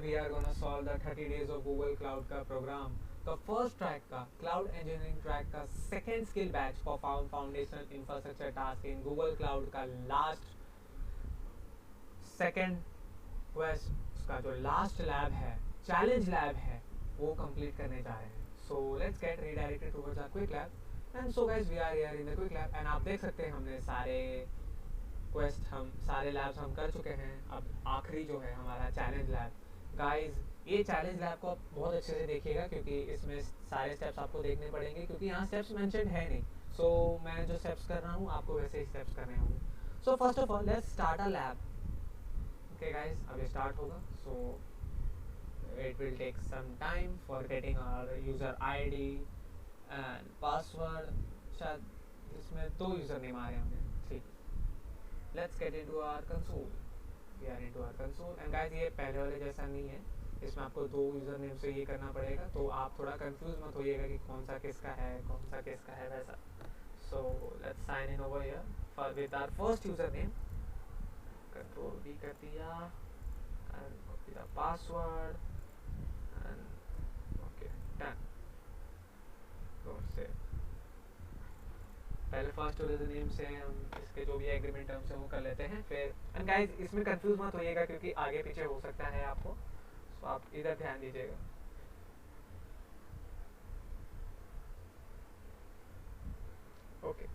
We are gonna solve the 30 days of Google cloud का program का first track का cloud engineering track का second skill badge for foundational infrastructure task in Google cloud का last second quest, उसका जो last lab है, challenge lab है, वो कंप्लीट करने जा रहे हैं. So let's get redirected towards our quick lab. And so guys we are here in the quick lab and आप देख सकते हैं हमने सारे क्वेस्ट, हम सारे लैब्स हम कर चुके हैं. अब आखिरी जो है हमारा चैलेंज लैब. गाइस ये चैलेंज लैब को आप बहुत अच्छे से देखिएगा क्योंकि इसमें सारे स्टेप्स आपको देखने पड़ेंगे क्योंकि यहाँ स्टेप्स मेंशन है नहीं. सो मैं जो स्टेप्स कर रहा हूँ आपको वैसे ही स्टेप्स करने होंगे. So first of all let's start a lab. Okay guys अब ये स्टार्ट होगा. सो it will take some time for getting our user ID and password. शायद इसमें 2 यूज़र नेम आ रहे होंगे. ठीक, let's get into our console. We are into our console and guys ये पहले वाले जैसा नहीं है. इसमें आपको 2 यूज़र नेम से ये करना पड़ेगा तो आप थोड़ा कंफ्यूज मत होइएगा कि कौन सा किसका है कौन सा किसका है वैसा. So let's sign in over here for with our first user name. Control V कर दिया and copy the password. Okay done. से पहले फर्स्ट यूजर नेम से हम इसके जो भी एग्रीमेंट टर्म्स हैं वो कर लेते हैं फिर. एंड गाइस इसमें कंफ्यूज मत होइएगा क्योंकि आगे पीछे हो सकता है आपको, तो आप इधर ध्यान दीजिएगा. Okay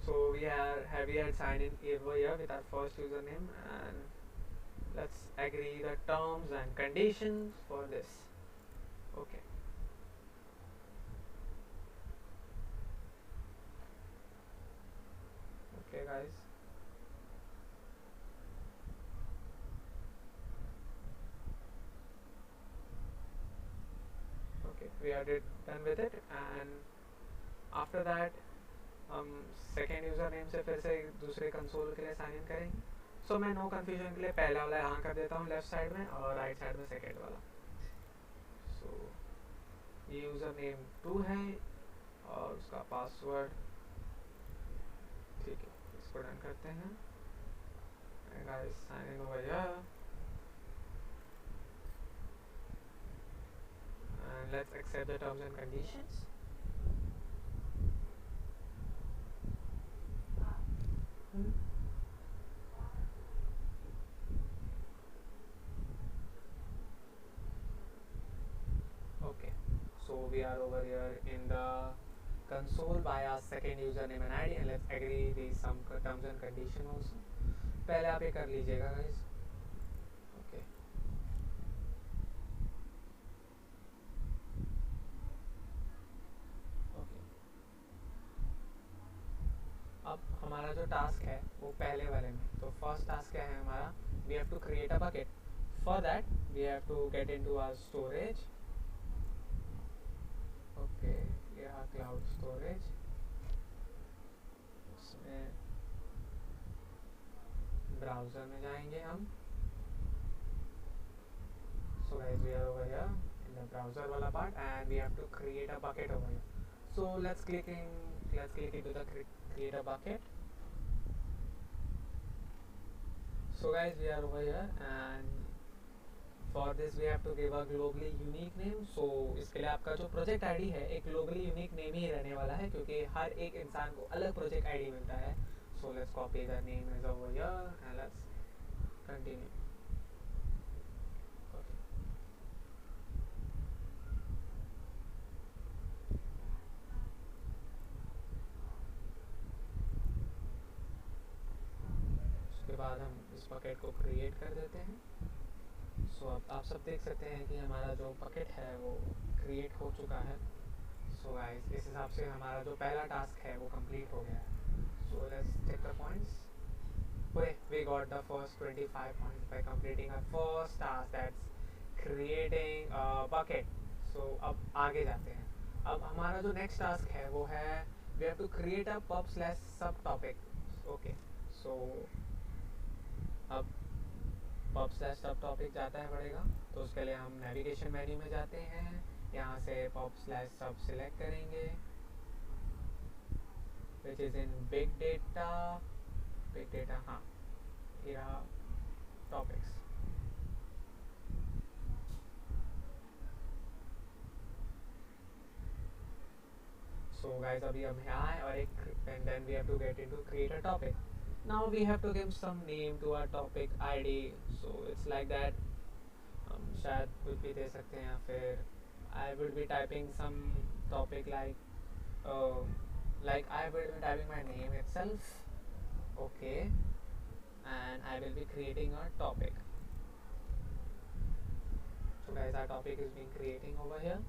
so we have sign in here with our first username and let's agree the terms and conditions for this. Okay. Okay guys, okay we are done with it and after that हम second user name से फिर से दूसरे console के लिए sign in करेंगे. सो मैं no confusion के लिए पहला वाला यहाँ कर देता हूँ लेफ्ट साइड में और राइट साइड में सेकेंड वाला. सो ये यूज़र नेम 2 है और उसका पासवर्ड. ठीक है इसको डन करते हैं. Guys sign in over here and let's accept the terms and conditions. Okay, so we are over here in the console by our second username and ID and let's agree the some terms and condition also. पहले आप ये कर लीजिएगा guys. Okay. Okay. अब हमारा जो task है वो पहले वाले में, तो फर्स्ट टास्क क्या है हमारा, we have to create a bucket. For that we have to get into our storage. Okay यहाँ क्लाउड स्टोरेज, उसमें ब्राउज़र में जाएंगे हम. So guys we are over here in the browser वाला part and we have to create a bucket over here. So let's click into the create a bucket. So guys we are over here and for this we have to give a globally unique name. So इसके लिए आपका जो project ID है एक globally unique name ही रहने वाला है क्योंकि हर एक इंसान को अलग प्रोजेक्ट आईडी मिलता है. So let's copy the name is over here and let's continue. उसके बाद हम इस बकेट को क्रिएट कर देते हैं. सो अब आप सब देख सकते हैं कि हमारा जो बकेट है वो क्रिएट हो चुका है. सो गाइस इस हिसाब से हमारा जो पहला टास्क है वो कंप्लीट हो गया है. So let's check the points. We got the first 25 points by completing our first task, that's creating a bucket. So अब आगे जाते हैं. अब हमारा जो नेक्स्ट टास्क है वो है we have to create a pub/sub topic. Okay, so अब pub/sub topic जाता है पड़ेगा तो उसके लिए हम नेविगेशन मेन्यू में जाते हैं. यहाँ से pub/sub सिलेक्ट करेंगे which is in big data. हाँ ये रहा टॉपिक्स. So guys, अभी हम यहाँ हैं और एक and then we have to get into create a topic. Now we have to give some name to our topic ID. So it's like that. हम शायद कुछ भी दे सकते हैं या फिर I would be typing some topic like I will be typing my name itself. Okay, and I will be creating a topic. So guys, our topic is being creating over here.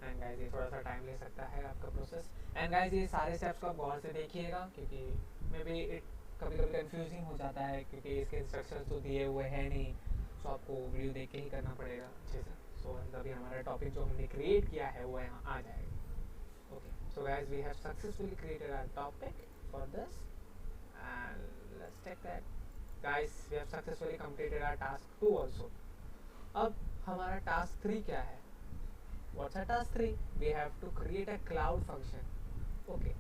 And guys ये थोड़ा सा time ले सकता है आपका process. And guys ये सारे steps को आप गौर से देखिएगा क्योंकि मे बी इट कभी कभी कंफ्यूजिंग हो जाता है क्योंकि इसके इंस्ट्रक्शंस तो दिए हुए हैं नहीं. सो आपको वीडियो देख के ही करना पड़ेगा अच्छे से. सो अभी हमारा टॉपिक जो हमने क्रिएट किया है वो यहाँ आ जाएगा. Okay, so guys we have successfully created our topic for this and let's take that. Guys we have successfully completed our task 2 also. अब हमारा टास्क 3 क्या है? What's our task 3? We have to create a cloud function. Okay,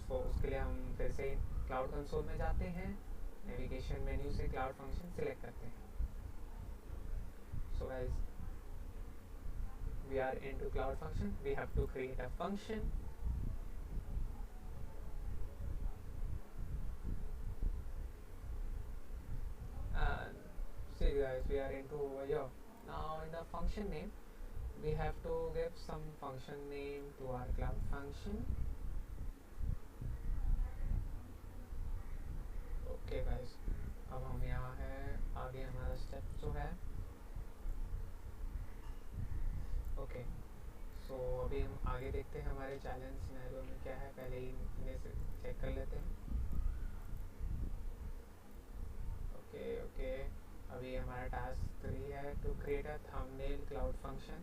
so उसके लिए हम फिर से cloud console में जाते हैं, navigation menu से cloud function select करते हैं. So guys, we are into cloud function. We have to create a function. And see guys, we are into over here. Now in the function name, we have to give some function name to our cloud function. Okay guys, अब हम यहाँ है. आगे हमारा step जो है okay. सो अभी हम आगे देखते हैं हमारे चैलेंज सिनेरियो में क्या है. पहले ही इन्हें से चेक कर लेते हैं. ओके अभी हमारा टास्क 3 है to create a thumbnail cloud function.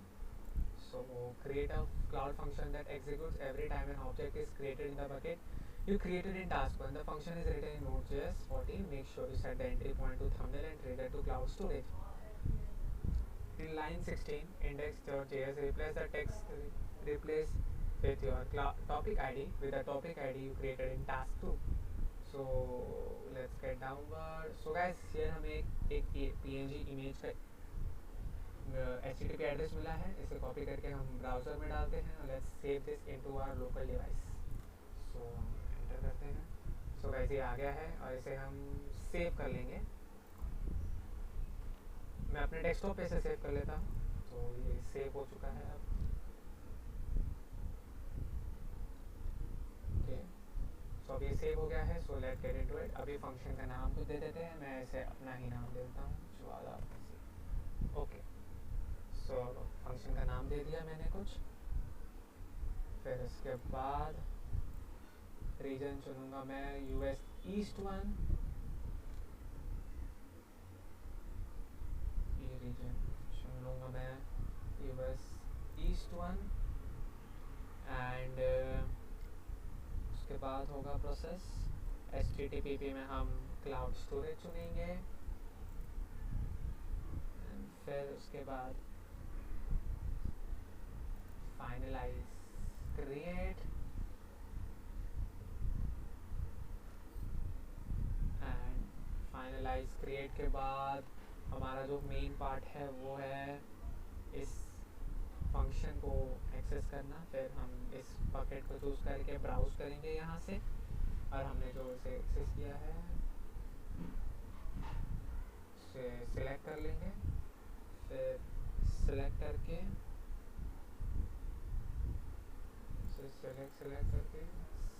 So create a cloud function that executes every time an object is created in the bucket you created in task 1. The function is written in Node.js 14. Make sure you set the entry point to thumbnail and trigger to cloud storage. In line 16, index.js replace the text replace with your topic ID with the topic ID you created in task 2. So let's get downward. So guys, here हमें एक PNG image का HTTP address मिला है. इसे copy करके हम browser में डालते हैं और let's save this into our local device. So enter करते हैं. सो गाइस ये आ गया है और इसे हम सेव कर लेंगे. मैं अपने डेस्कटॉप पे इसे सेव कर लेता हूँ. तो ये सेव हो चुका है अब. ओके, सो अब ये सेव हो गया है. So let's get into it. अभी फंक्शन का नाम कुछ दे देते हैं. मैं इसे अपना ही नाम दे देता हूँ ज्वाला. ओके, सो फंक्शन का नाम दे दिया मैंने कुछ. फिर इसके बाद रीजन चुनूंगा मैं US ईस्ट 1. ये रीजन चुन लूँगा मैं US ईस्ट 1 एंड उसके बाद होगा प्रोसेस. HTTP में हम क्लाउड स्टोरेज चुनेंगे. फिर उसके बाद finalize create and finalize create के बाद हमारा जो मेन पार्ट है वो है इस फंक्शन को एक्सेस करना. फिर हम इस बकेट को चूज़ करके ब्राउज करेंगे यहाँ से और हमने जो इसे एक्सेस किया है उसे सिलेक्ट कर लेंगे. फिर सिलेक्ट करके सिलेक्ट करके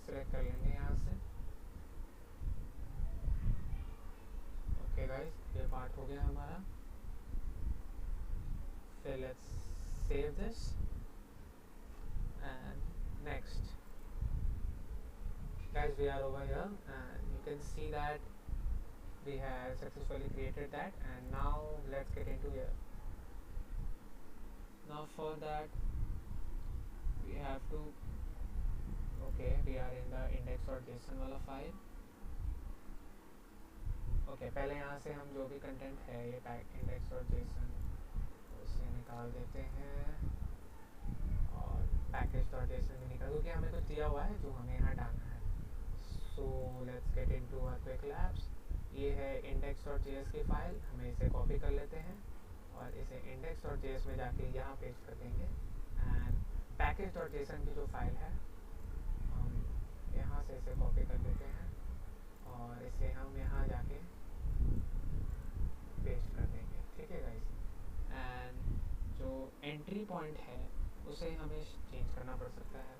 सिलेक्ट कर लेंगे यहाँ से. ओके गाइस, ये पार्ट हो गया हमारा. फिर let's save this and next. Guys, we are over here and you can see that we have successfully created that. And now let's get into here. Now for that we have to we are in the index.json वाला file. Okay, पहले यहाँ से हम जो भी content है ये index.json उसे निकाल देते हैं और package.json भी निकाल, क्योंकि हमें कुछ दिया हुआ है जो हमें यहाँ डालना है. So let's get into our quick labs. ये है index.js की फाइल. हमें इसे कॉपी कर लेते हैं और इसे index.js में जाके यहाँ पेस्ट कर देंगे एंड package.json की जो फाइल है हम यहाँ से इसे कॉपी कर लेते हैं और इसे हम यहाँ जाके पेस्ट कर देंगे, ठीक है गाइस। एंड जो एंट्री पॉइंट है उसे हमें चेंज करना पड़ सकता है।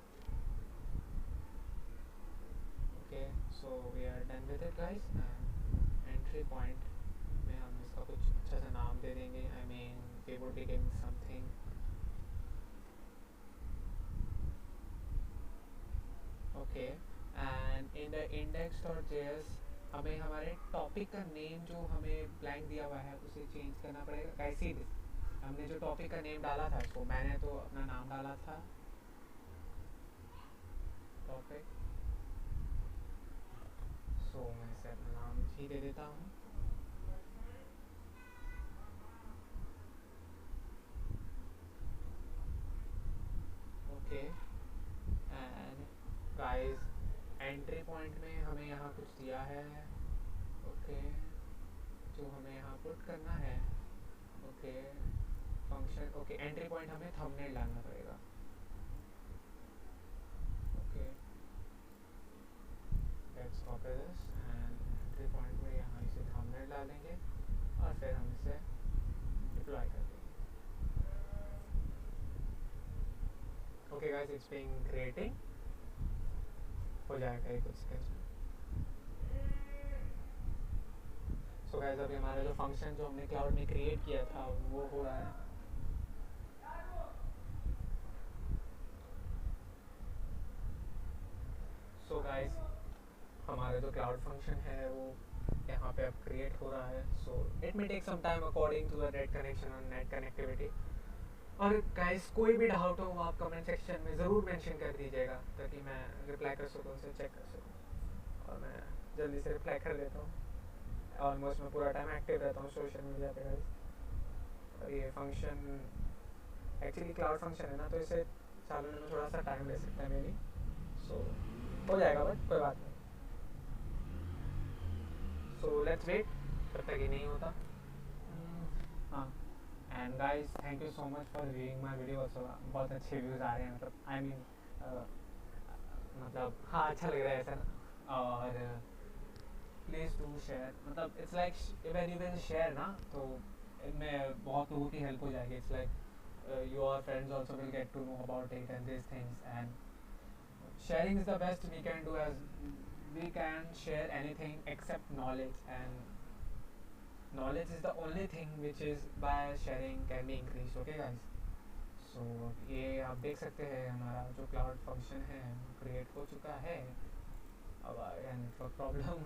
Okay, so we are done with it guys. And entry point में हम इसका कुछ अच्छा सा नाम दे देंगे। I mean we would be giving something, okay. And in the index.js हमें हमारे टॉपिक का नेम जो हमें ब्लैंक दिया हुआ है उसे चेंज करना पड़ेगा। कैसे हमने जो टॉपिक का नेम डाला था, तो मैंने तो अपना नाम डाला था टॉपिक, सो मैं इसे अपना नाम ही दे देता हूँ। Okay, and guys entry point में हमें यहाँ कुछ दिया है, ओके, जो हमें यहाँ पुट करना है। Okay, function, okay, entry point हमें थंबनेल डालना पड़ेगा। Okay, let's copy this and entry point में यहाँ इसे थंबनेल डालेंगे और फिर हम इसे डिप्लॉय कर देंगे। Okay guys, it's being creating, हो जाएगा ये कुछ सेकंड्स में। सो गाइस अभी हमारा जो फंक्शन जो हमने क्लाउड में क्रिएट किया था वो हो रहा है। सो गाइस हमारा जो क्लाउड फंक्शन है वो यहाँ पे अब क्रिएट हो रहा है। So it may take some time according to the net connection और नेट कनेक्टिविटी। और गाइस कोई भी डाउट हो वो आप कमेंट सेक्शन में ज़रूर मेंशन कर दीजिएगा ताकि मैं रिप्लाई कर सकूँ, उसे चेक कर सकूँ, और मैं जल्दी से रिप्लाई कर देता हूँ। ऑलमोस्ट मैं पूरा टाइम एक्टिव रहता हूँ सोशल मीडिया पे गाइस। और ये फंक्शन एक्चुअली क्लाउड फंक्शन है ना, तो इसे चालू होने में थोड़ा सा टाइम ले सकता है मेरी। सो हो जाएगा, बट कोई बात नहीं। सो लेट्स वेट, तब तक ये नहीं होता। हाँ, and guys thank you so much for viewing my video. Also बहुत अच्छे व्यूज़ आ रहे हैं, मतलब आई मीन मतलब हाँ अच्छा लग रहा है ऐसा ना। और प्लीज़ डू शेयर, मतलब it's like when you will share ना, तो इनमें बहुत लोगों की हेल्प हो जाएगी। It's like your friends also will get to know about it and this things, and sharing is the best we can do, as we can share anything except knowledge, and knowledge is the only thing which is by sharing can be increased. Okay guys, so ये आप देख सकते हैं हमारा जो cloud function है create हो चुका है। अब आया network problem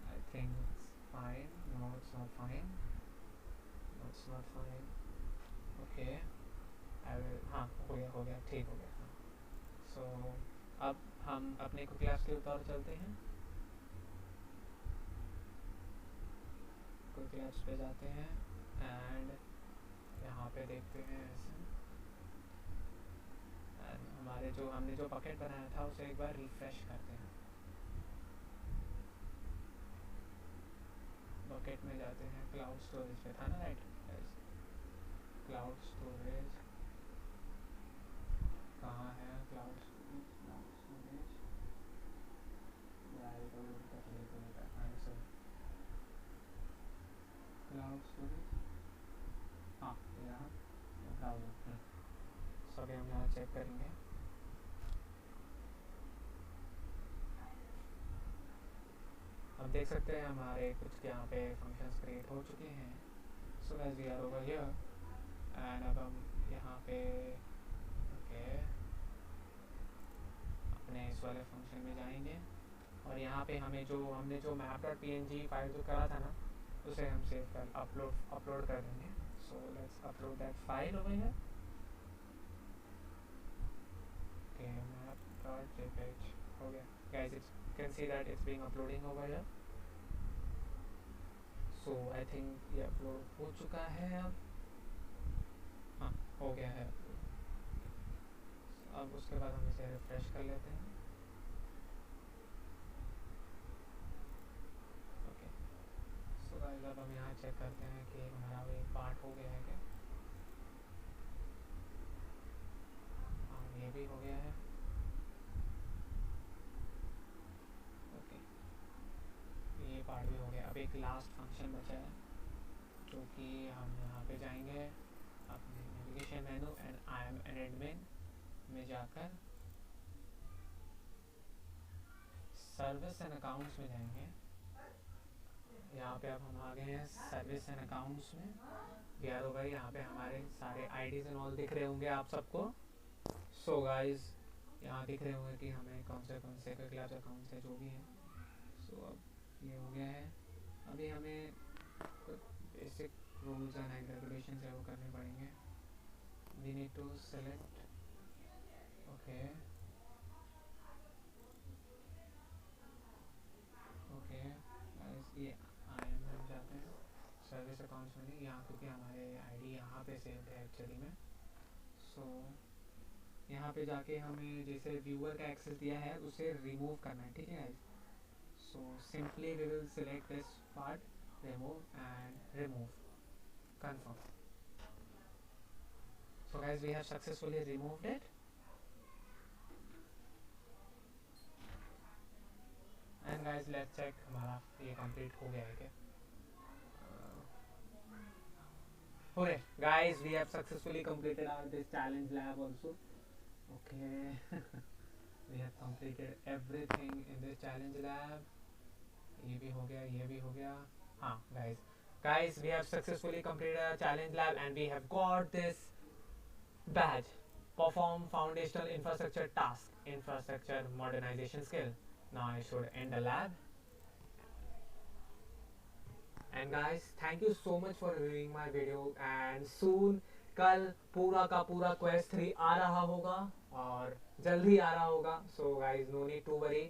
I think it's fine, no it's not fine, no it's not fine. Okay, I will, हाँ हो गया ठीक हो गया। सो अब हम अपने कुछ क्लास के ऊपर चलते हैं। कुछ क्लास पे जाते हैं एंड यहाँ पे देखते हैं ऐसे, एंड हमारे जो हमने जो बकेट बनाया था उसे एक बार रिफ्रेश करते हैं। बकेट में जाते हैं, क्लाउड स्टोरेज पे था ना, राइट? क्लाउड स्टोरेज कहाँ है? क्लाउड स्टोरेज क्लाउड स्टोरेज, हाँ यहाँ ब्राउज़र। सभी हम यहाँ चेक करेंगे। अब देख सकते हैं हमारे कुछ यहाँ पे फंक्शंस क्रिएट हो चुके हैं। So guys we are over here and अब हम यहाँ पे ओके अपने इस वाले फंक्शन में जाएंगे और यहाँ पे हमें जो हमने जो map.png फाइल जो करा था ना उसे हम सेव कर अपलोड कर देंगे। So let's upload that file over here. Okay, map.jpg हो गया guys, it's can see that it's being uploading over here. So I think ये अपलोड हो चुका है। अब हाँ हो गया है। अब उसके बाद हम इसे रिफ्रेश कर लेते हैं। ओके, सो गाइस अब हम यहाँ चेक करते हैं कि हमारा वो एक पार्ट हो गया है क्या। हाँ ये भी हो गया है। ओके ये पार्ट भी हो गया। अब एक लास्ट फंक्शन बचा है जो कि हम यहाँ पे जाएंगे अपने navigation menu and I am and admin में जाकर सर्विस एंड अकाउंट्स में जाएंगे। यहाँ पे अब हम आ गए हैं सर्विस एंड अकाउंट्स में। यार भाई यहाँ पे हमारे सारे आईडीज एंड ऑल दिख रहे होंगे आप सबको। सो गाइस यहाँ दिख रहे होंगे कि हमें कौन से क्विक लैब्स अकाउंट्स है जो भी हैं। सो अब ये हो गया है। अभी हमें कुछ बेसिक रूल्स एंड रेगुलेशंस है वो करने पड़ेंगे। We need to select okay okay guys ये आई एम जाते हैं सर्विस अकाउंट्स में नहीं यहाँ क्योंकि हमारे आईडी यहाँ पे सेव है एक्चुअली में। सो यहाँ पे जाके हमें जैसे व्यूअर का एक्सेस दिया है उसे रिमूव करना है, ठीक है guys. So simply we will select this part remove and remove confirm. So guys we have successfully removed it and guys let's check हमारा ये complete हो गया है क्या। Okay guys we have successfully completed our this challenge lab also. Okay we have completed everything in this challenge lab. ये भी हो गया ये भी हो गया। हाँ guys we have successfully completed our challenge lab and we have got this badge, perform foundational infrastructure task, infrastructure modernization skill. Now I should end the lab. And guys thank you so much for viewing my video and soon कल पूरा का पूरा quest 3 आ रहा होगा और जल्दी आ रहा होगा। So guys no need to worry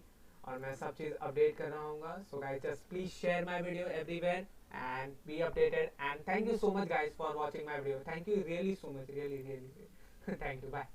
और मैं सब चीज़ अपडेट कर रहा हूँ। So guys just please share my video everywhere and be updated and thank you so much guys for watching my video. Thank you really so much really thank you bye.